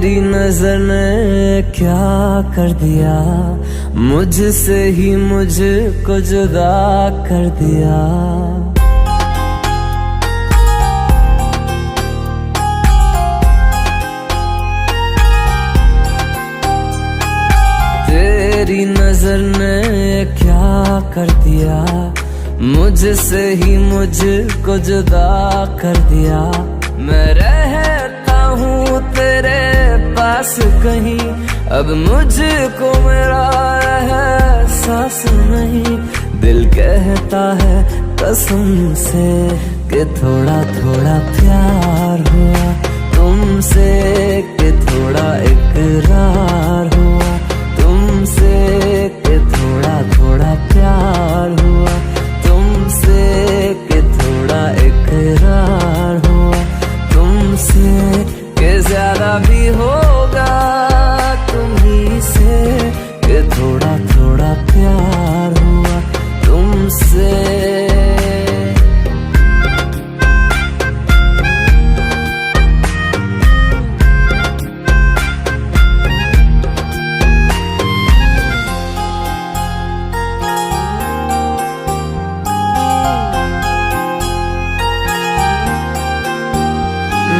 तेरी नजर ने क्या कर दिया, मुझसे ही मुझको जुदा कर दिया। तेरी नजर ने क्या कर दिया, मुझसे ही मुझको जुदा कर दिया। मैं रहता हूँ तेरे पास कहीं, अब मुझको मेरा एहसास नहीं। दिल कहता है कसम से कि थोड़ा थोड़ा प्यार हुआ तुमसे, कि थोड़ा इकरार हुआ तुमसे, कि थोड़ा थोड़ा प्यार हुआ तुमसे, कि थोड़ा इकरार हुआ तुमसे, कि ज्यादा भी होगा तुम्ही से, कि थोड़ा थोड़ा प्यार हुआ तुमसे।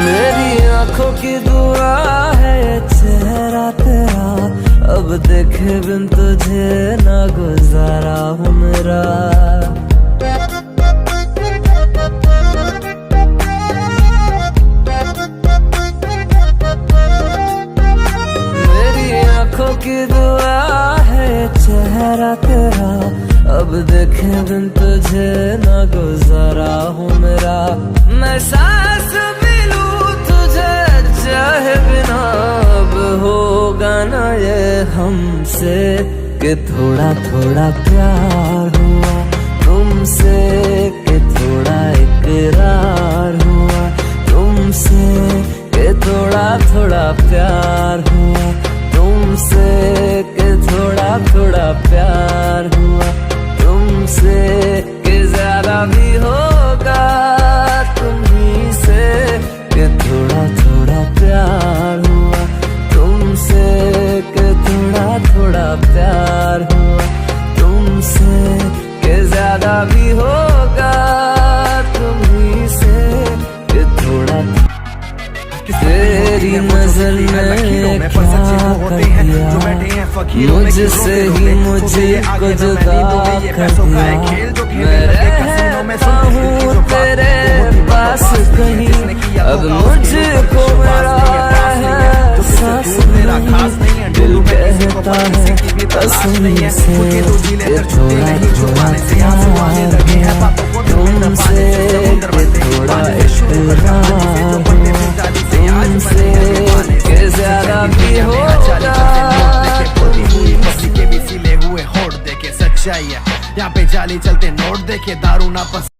मेरी आंखों की दुआ है चेहरा तेरा, अब देखे बिन तुझे ना गुजारा हूँ मेरा। मेरी आंखों की दुआ है चेहरा तेरा, अब देखे बिन तुझे ना गुजारा हूँ मेरा। मैं सांस चाहे बिना अब होगा ना ये हमसे, कि थोड़ा थोड़ा प्यार हुआ तुमसे, कि थोड़ा इकरार हुआ तुमसे, कि थोड़ा थोड़ा प्यार हुआ तुमसे, कि थोड़ा थोड़ा प्यार हुआ तुमसे, कि ज्यादा भी होगा तुम्ही से, कि थोड़ा थोड़ा प्यार हुआ तुमसे, कि थोड़ा थोड़ा प्यार हुआ तुमसे, कि ज्यादा भी होगा तुम्ही से, कि थोड़ा। तेरी नजर में क्या कर दिया, मुझसे ही मुझको जुदा कर दिया। मैं रहता हूँ तेरे पास कहीं, अब मुझको मेरा एहसास नहीं। दिल कहता है कसम से कि थोड़ा थोड़ा प्यार हुआ तुमसे, कि थोड़ा इकरार हुआ तुमसे, कि ज्यादा भी होगा के भी सिले हुए होठ देखे सच्चाई है। यहाँ पे जाली चलते नोट देखे दारू ना पसंद।